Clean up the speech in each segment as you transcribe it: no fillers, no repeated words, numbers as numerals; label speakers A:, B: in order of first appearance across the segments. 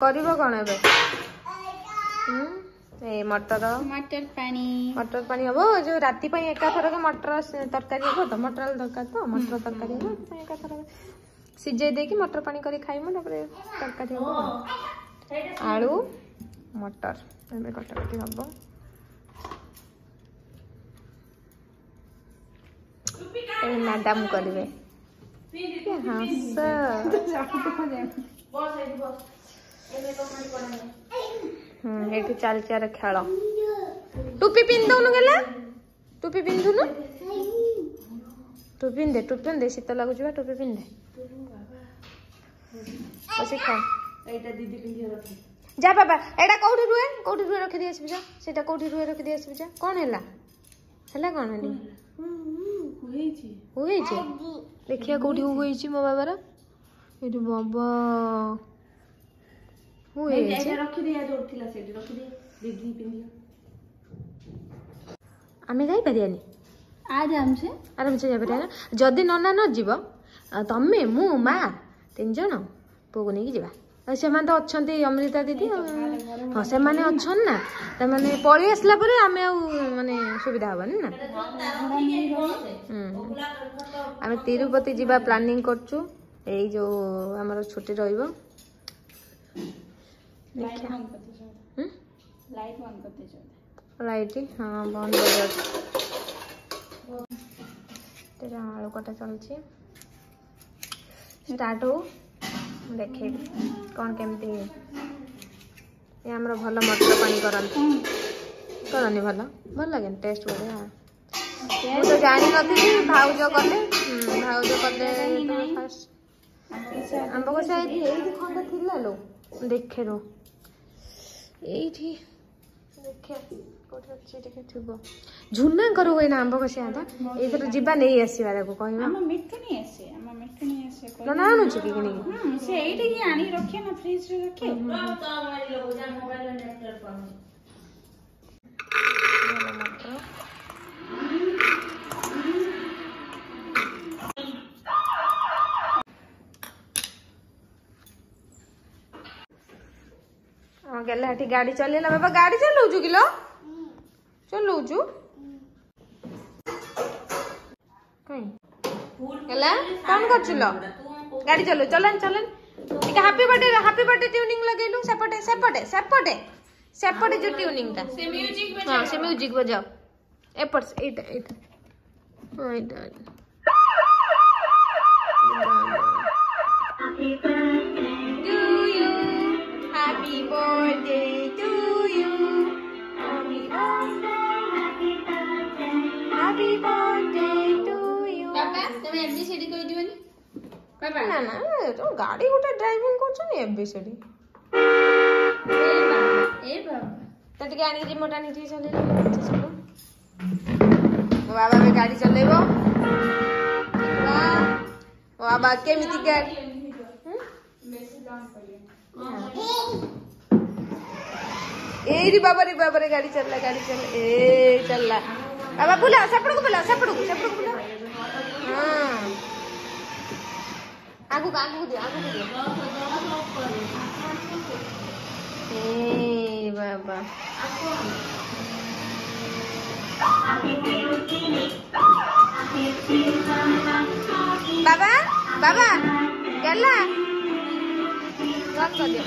A: करिबो कोन एबे ए मटर पानी हबो जो राती पई एका थरक मटर तरकारी हबो तो मटर तरकारी तो मटर तरकारी हबो एका थरक सिजे दे कि मटर पानी करी खाइमु तबरे तरकारी हबो आलू मटर एबे कटाकटी हबो ए मैडम करिवे हां एठी चल चार खेल टोपी पिंदुनु गेला टोपी पिंदुनु टोपी पिंदे शीत लागु जबा टोपी पिंदे ओसे खा एटा दीदी पिंदी रखी जा बाबा एटा कोठी रुए रखि दियस बिजा सेटा कोठी रुए रखि दियस बिजा कोन हैला कोन हली देखिया कोठी होईची मो बाबारा एठी बाबा रखी दिया जोड़थिला सेठी रखी दे दीदी पिंदी आमे जाई परियानी आज आराम से जा परियाना जदी नन्ना न जीव तमे मु मा तीन जण पोगो नहीं जीवा से मान तो अच्छंती अमृता दीदी हां से माने अच्छन ना त माने पळी आसला परे आमे माने सुविधा हबन ना आमे तिरुपति जीवा प्लानिंग करछु एई जो हमर छुट्टी रहिबो लाइट हाँ बंद तेरा आलू कटा चलछि स्टार्ट हो देखे कौन केमती ये हमर भल मटर पानी करनी भल लगे टेस्ट बढ़िया मु तो जानी नथी भाउज कले फास्ट आंब को शायद एई खंड थिला लो देखे रो एठी देखे कोठी अछि देखे थुबो झुन्ना करू होय ना आंब को से आदा एथर जिबा नहीं आसीबा को कहबा हम मिठो नहीं आसे न ना नु छी कि नहीं से एठी की आनी रखे ना फ्रिज रे रखे तो हमारी लोग जा मोबाइल में नेटवर्क पर गला हटी गाड़ी चलेला बाबा गाड़ी चलाउछु किलो चलाउछु कहीं गला कौन करछुलो गाड़ी चलो चलन एक हैप्पी बर्थडे ट्यूनिंग लगेलु सेपटे जो ट्यूनिंग ता से म्यूजिक बजाओ हां से म्यूजिक बजाओ एपर एटा हां एटा Happy birthday to you. Happy birthday to you. Papa, तमे ABCD कहि दिबनी? Papa ना तो गाड़ी गोटे ड्राइविंग करछनी ABCD. ए बाबा तो टिके आनी रिमोट आनी ठी चले चलो बाबा बे गाड़ी चलेबो बाबा केमिति गाड़ी मैसेज ऑन करिए एरी बाबा रे गाड़ी चल ए चलला बाबा बुला सेपड़ को बुला हां आगु दे ए बाबा बाबा गला कर दे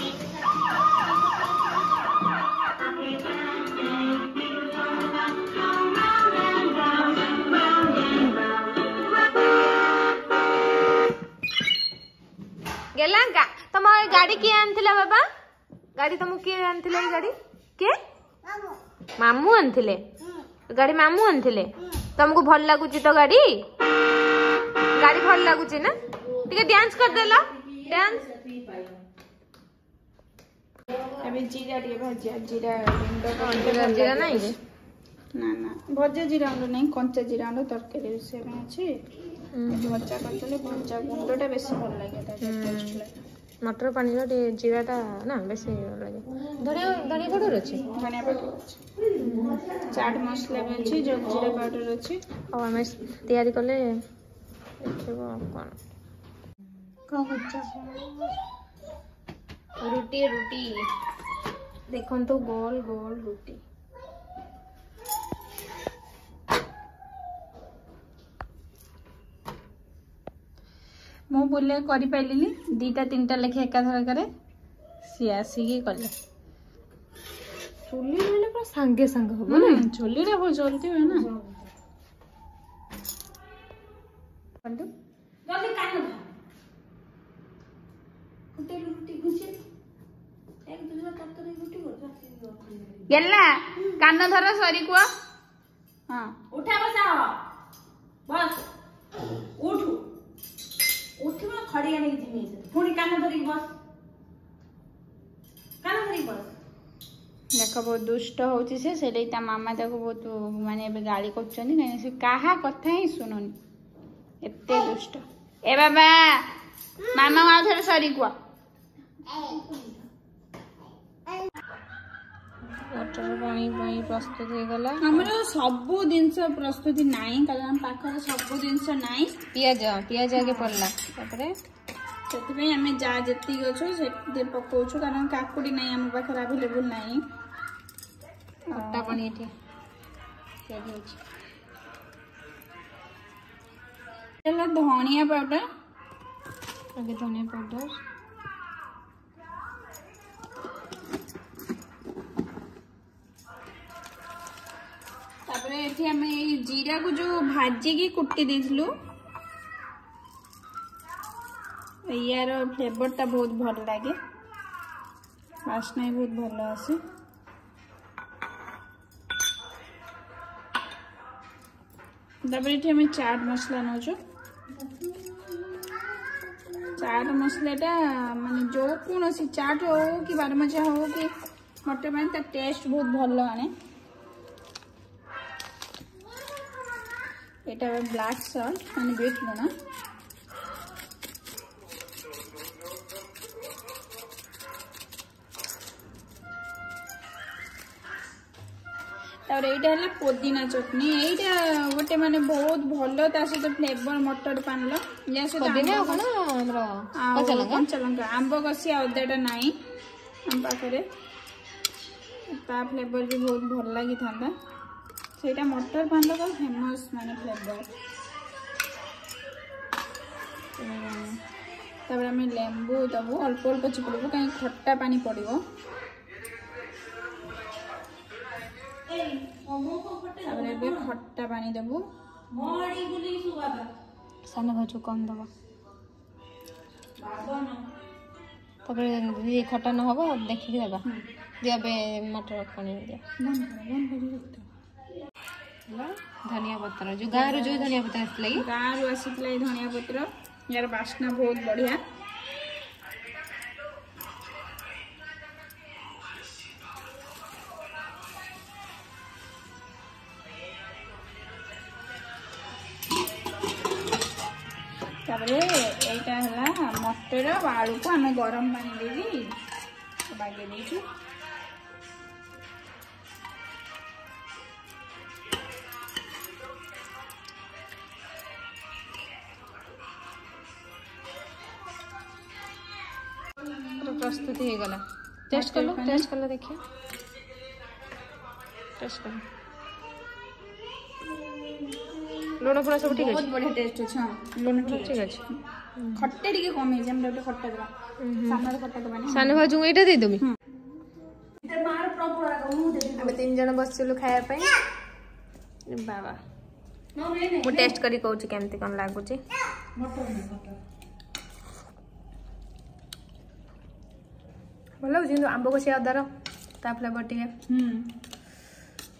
A: गेलांका तुम गाड़ी किए आनथिला बाबा गाड़ी तुम किए आनथिले गाड़ी के मामू आनथिले गाड़ी मामू आनथिले तुमको भल लागुची तो गाड़ी भल लागुची ना टिके डांस कर देला डांस अबे जीरा टिके भाजिया जीरा नहीं ना भजा जीरा नहीं कंचा जीरा तरकारी से अच्छे भजा करते भजा गुंडा बेसी भल लगे मटर पानी जीराटा ना बेसी लगे धनिया पाउडर अच्छे धनिया पाउडर चाट मसला भी अच्छे जो जीरा पाउडर अच्छे और आम तैयारी कले कौन
B: रुटी रुटी देखो तो गोल गोल रुटी
A: मु बोले करि पाइलिनी 2-3टा लेखे एकाथर करे सी आसिकी कले
B: चुली रहले पूरा संगे संग हो ना
A: चुली रे बहुत जल्दी हुए ना पंडू जल्दी कान धा कुटे रुटी घुसी एक दूसरा तरकारी रुटी कर गेला कान धर सरी को हां उठा बसा बस उठ उठमा खड़िया नहीं जिमी पुणी कान धरी बस कान धरी बस देख बहुत दुष्ट होची से ता मामा ताको बहुत माने एबे गाली करछनी नै से काहा कथा ही सुननी एते दुष्ट ए बाबा मामा आ थरे सरी को
B: मटर पानी पानी प्रस्तुत हो गला
A: हमरो सब दिनस प्रस्तुति नाही कारण पाखर सब दिनस नाही
B: पियाज पियाज आगे पड़ला तापरे
A: सेति हमें जा जति गछो से पकोछु कारण काकुडी नाही हम पाखर अवेलेबल नाही
B: खट्टा पानी एठी पियाज होची
A: एला धनिया पाउडर
B: आगे धनिया पाउडर
A: तापरे एठी हमें जीरा को जो भाजी की कुट्टी देथिलु यार फ्लेवर ता बहुत भल लागे वासना भी बहुत भल आसे तापरे एठी हमें चाट मसला नोचो चाट मसलाटा माने जो कोनोसी चाट हो कि बारमजा हो कि मटर पानी ता टेस्ट बहुत भल आने एटा ब्लैक सॉल्ट माने बीट लूण तापर एटा हला पुदीना चटनी एटा गोटे माने बहुत भलो ता से फ्लेवर मटर पानलो या से
B: पुदीना कोन हमरो
A: कच्चा लंका आंबो कसिया अदाटा नाही हम पाखरे ता फ्लेवर भी बहुत भल लागी थांदा सेटा मटर पानलो का फेमस माने फ्लेवर तापर हमें लेंबू दबो अल्प अल्प चिपड़बो कहीं खट्टा पानी पड़िबो तापर एबे खट्टा पानी दबो मोड़ी बुली सुबाबा
B: साने भाजो कम दबा तापर ये खट्टा न होबो देखि के दबा जे अबे मटर पानी दे
A: बंद कर रखतो
B: धनिया पत्र जो गाँव जो धनिया पत्र आसला
A: गाँव आसला धनिया पत्र यार बास्ना बहुत बढ़िया तापरे एटा हला मटर आलू को हमें गरम पानी देबी बागे देछु
B: प्रस्तुति हो गला टेस्ट कर लो देखिए टेस्ट कर लूण फुण सब ठीक है
A: बहुत बढ़िया टेस्ट अछि हां लूण ठीक अछि खट्टे टिके कम है हम डबे खट्टा देबा सामने खट्टा देबा नहीं
B: साने भाजू एटा दे देबी इधर मार प्रॉपर आगो मु दे हम तीन जण बसचलु खाया पई बाबा मु टेस्ट करी कहू छी केमती कोन लागु छी मटर भल लगे आंब को से अदार ता फ्लेवर टे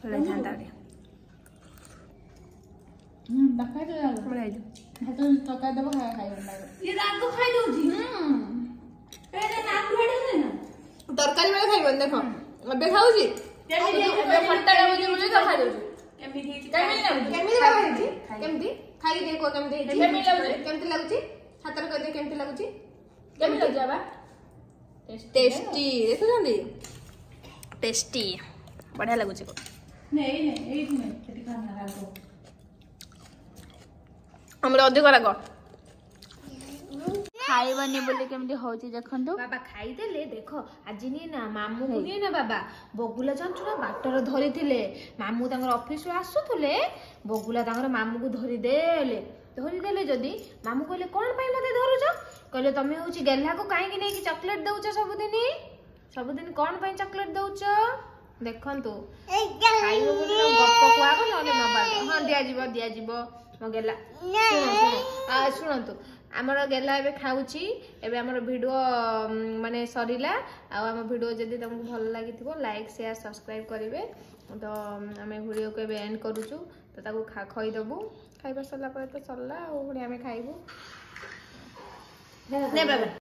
B: भल था
A: दखा दे
B: बड़ा
A: हाथ तका देबो खाई ये रात को खाई दउजी पहले नाक भेड़ दे ना
B: तरकारी वाला खाइबन देखो अबे खाऊ छी अबे खट्टा लागो जे मुझे तो खा दउ केमती लागो केमती खाई देखो केमती केमती लागु छी हातर कर दे केमती लागु छी केमती लग जाबा टेस्टी देखो जंदी टेस्टी बढ़िया लागु छी
A: नहीं नहीं एक मिनट खेती खाना लागो
B: हमरे अधिक लागो
A: खाइबनी बोली केमती होची देखंतु
B: बाबा खाइदेले देख आज नहीं ना मामू को नहीं ना बाबा बगुला जानछु ना बाटर धरी थिले मामू तांगर ऑफिस रो आसुथुले बगुला तांगर मामू को धरी देले जदी मामू कहले कोन पई मते धरुछ कहले तमे होची गेल्हा को काहे कि नै कि चॉकलेट दउछ सबदिन कोन पई चॉकलेट दउछ देखंतु खाइबो बोली गप्प कुआ को नले मोबाइल हां दिया जीवो मो गेला शुणतु आमर गेला एबे खाउची एबे हमर वीडियो माने सरीला आ हम वीडियो जदी तुमको भल लागिथिबो लाइक शेयर सब्सक्राइब करिवे तो हमें वीडियो को एबे एंड करूछु तो ताको खई दबु खाइबा सरला पर तो सरला और हमें खाइबो ने बाबा।